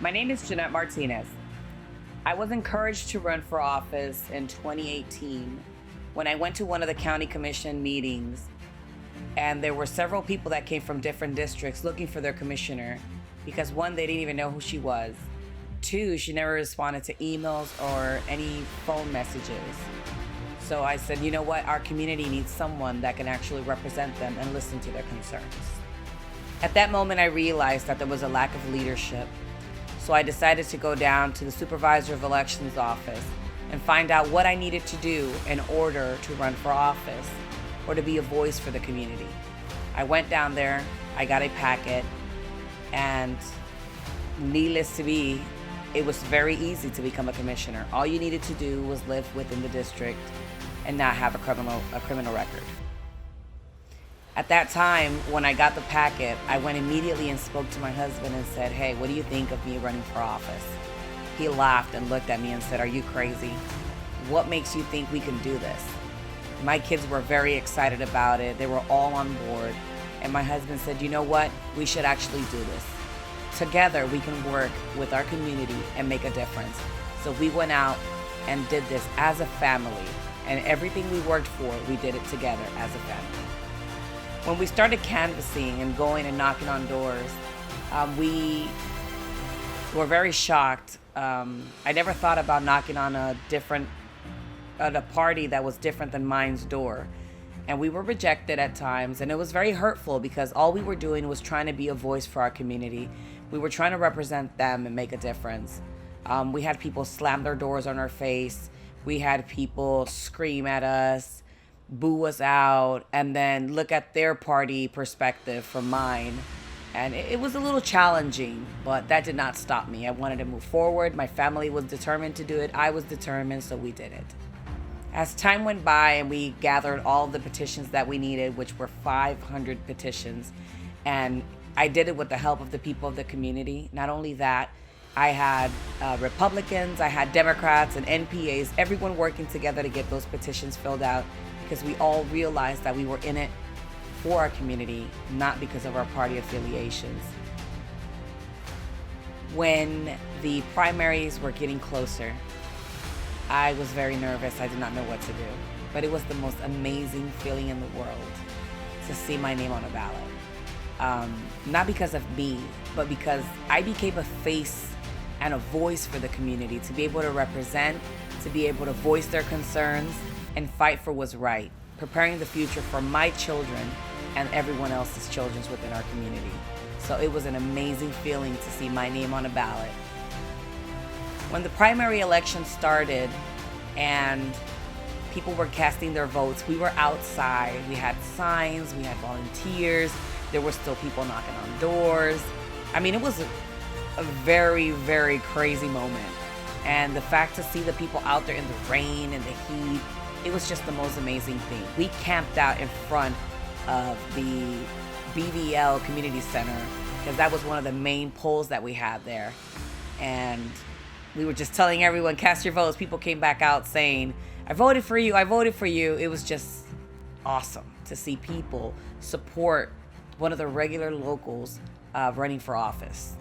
My name is Jeanette Martinez. I was encouraged to run for office in 2018 when I went to one of the county commission meetings, and there were several people that came from different districts looking for their commissioner because one, they didn't even know who she was. Two, she never responded to emails or any phone messages. So I said, you know what, our community needs someone that can actually represent them and listen to their concerns. At that moment, I realized that there was a lack of leadership. So I decided to go down to the Supervisor of Elections office and find out what I needed to do in order to run for office or to be a voice for the community. I went down there, I got a packet, and needless to be, it was very easy to become a commissioner. All you needed to do was live within the district and not have a criminal record. At that time, when I got the packet, I went immediately and spoke to my husband and said, hey, what do you think of me running for office? He laughed and looked at me and said, are you crazy? What makes you think we can do this? My kids were very excited about it. They were all on board. And my husband said, you know what? We should actually do this. Together, we can work with our community and make a difference. So we went out and did this as a family. And everything we worked for, we did it together as a family. When we started canvassing and going and knocking on doors, we were very shocked. I never thought about knocking on a party that was different than mine's door. And we were rejected at times, and it was very hurtful because all we were doing was trying to be a voice for our community. We were trying to represent them and make a difference. We had people slam their doors on our face. We had people scream at us, boo us out, and then look at their party perspective from mine. And it was a little challenging, but that did not stop me. I wanted to move forward. My family was determined to do it. I was determined, so we did it. As time went by and we gathered all the petitions that we needed, which were 500 petitions, and I did it with the help of the people of the community. Not only that, I had Republicans, I had Democrats and NPAs, everyone working together to get those petitions filled out because we all realized that we were in it for our community, not because of our party affiliations. When the primaries were getting closer, I was very nervous. I did not know what to do, but it was the most amazing feeling in the world to see my name on a ballot. Not because of me, but because I became a face and a voice for the community, to be able to represent, to be able to voice their concerns and fight for what's right, preparing the future for my children and everyone else's children within our community. So it was an amazing feeling to see my name on a ballot. When the primary election started and people were casting their votes, we were outside. We had signs, we had volunteers, there were still people knocking on doors. I mean, it was a very, very crazy moment. And the fact to see the people out there in the rain and the heat, it was just the most amazing thing. We camped out in front of the BVL Community Center because that was one of the main polls that we had there. And we were just telling everyone, cast your votes. People came back out saying, I voted for you, I voted for you. It was just awesome to see people support one of the regular locals running for office.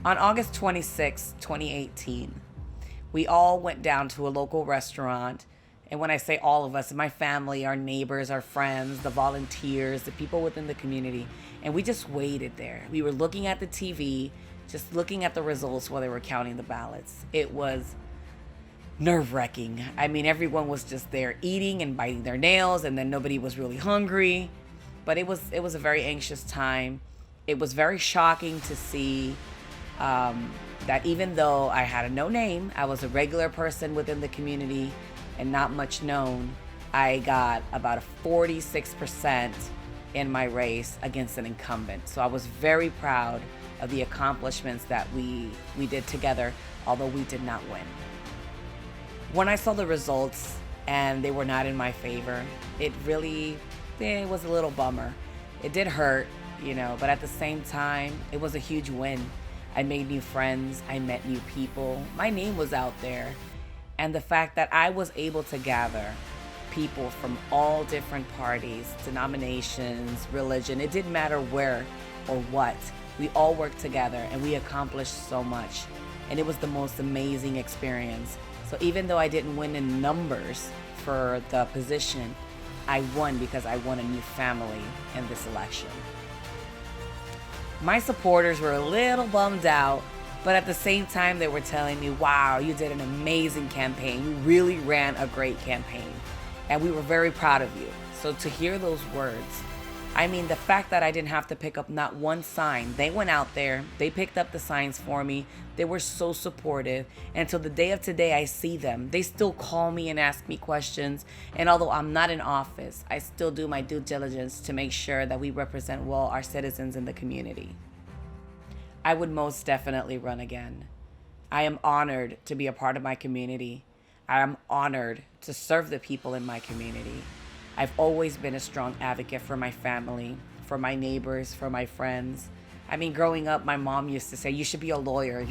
On August 26, 2018, we all went down to a local restaurant. And when I say all of us, my family, our neighbors, our friends, the volunteers, the people within the community, and we just waited there. We were looking at the TV, just looking at the results while they were counting the ballots. It was nerve-wracking. I mean, everyone was just there eating and biting their nails, and then nobody was really hungry. But it was a very anxious time. It was very shocking to see that even though I had no name, I was a regular person within the community and not much known, I got about a 46% in my race against an incumbent. So I was very proud of the accomplishments that we did together, although we did not win. When I saw the results and they were not in my favor, it was a little bummer. It did hurt, but at the same time, it was a huge win. I made new friends, I met new people, my name was out there. And the fact that I was able to gather people from all different parties, denominations, religion, it didn't matter where or what. We all worked together and we accomplished so much. And it was the most amazing experience. So even though I didn't win in numbers for the position, I won because I won a new family in this election. My supporters were a little bummed out, but at the same time they were telling me, wow, you did an amazing campaign. You really ran a great campaign. And we were very proud of you. So to hear those words, I mean, the fact that I didn't have to pick up not one sign. They went out there, they picked up the signs for me. They were so supportive. And till the day of today, I see them. They still call me and ask me questions. And although I'm not in office, I still do my due diligence to make sure that we represent well our citizens in the community. I would most definitely run again. I am honored to be a part of my community. I am honored to serve the people in my community. I've always been a strong advocate for my family, for my neighbors, for my friends. I mean, growing up, my mom used to say, you should be a lawyer.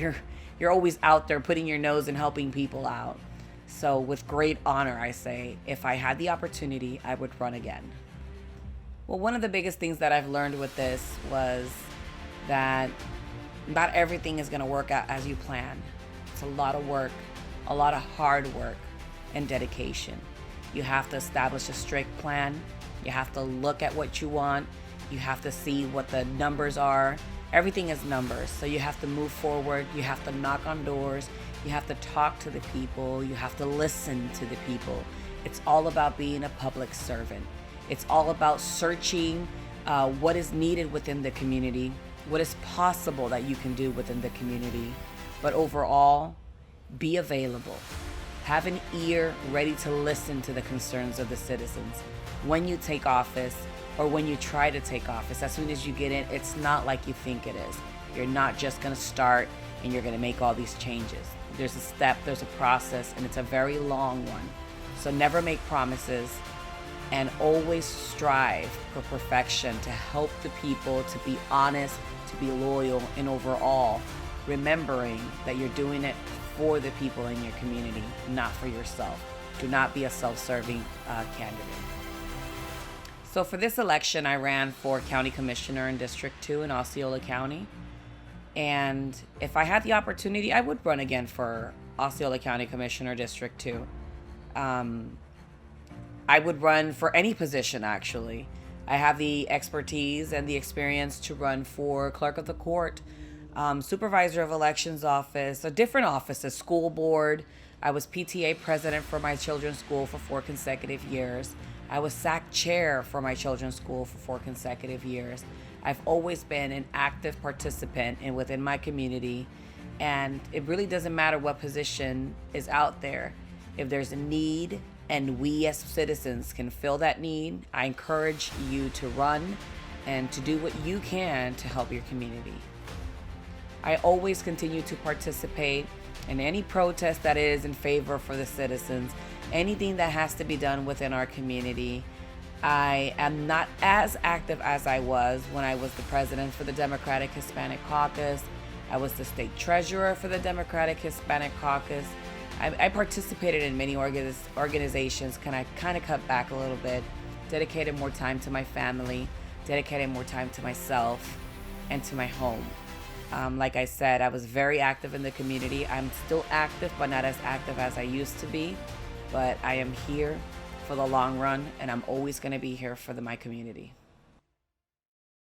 You're always out there putting your nose and helping people out. So with great honor, I say, if I had the opportunity, I would run again. Well, one of the biggest things that I've learned with this was that not everything is going to work out as you plan. It's a lot of work, a lot of hard work and dedication. You have to establish a strict plan. You have to look at what you want. You have to see what the numbers are. Everything is numbers. So you have to move forward. You have to knock on doors. You have to talk to the people. You have to listen to the people. It's all about being a public servant. It's all about searching what is needed within the community, what is possible that you can do within the community. But overall, be available. Have an ear ready to listen to the concerns of the citizens. When you take office or when you try to take office, as soon as you get in, it's not like you think it is. You're not just gonna start and you're gonna make all these changes. There's a step, there's a process, and it's a very long one. So never make promises and always strive for perfection, to help the people, to be honest, to be loyal, and overall, remembering that you're doing it for the people in your community, not for yourself. Do not be a self-serving candidate. So for this election, I ran for County Commissioner in District 2 in Osceola County. And if I had the opportunity, I would run again for Osceola County Commissioner District 2. I would run for any position, actually. I have the expertise and the experience to run for Clerk of the Court, Supervisor of Elections Office, a different offices, school board. I was PTA president for my children's school for 4 consecutive years. I was SAC chair for my children's school for 4 consecutive years. I've always been an active participant within my community, and it really doesn't matter what position is out there. If there's a need and we as citizens can fill that need, I encourage you to run and to do what you can to help your community. I always continue to participate in any protest that is in favor for the citizens, anything that has to be done within our community. I am not as active as I was when I was the president for the Democratic Hispanic Caucus. I was the state treasurer for the Democratic Hispanic Caucus. I participated in many organizations. I kind of cut back a little bit, dedicated more time to my family, dedicated more time to myself and to my home. Like I said, I was very active in the community. I'm still active, but not as active as I used to be. But I am here for the long run, and I'm always going to be here for my community.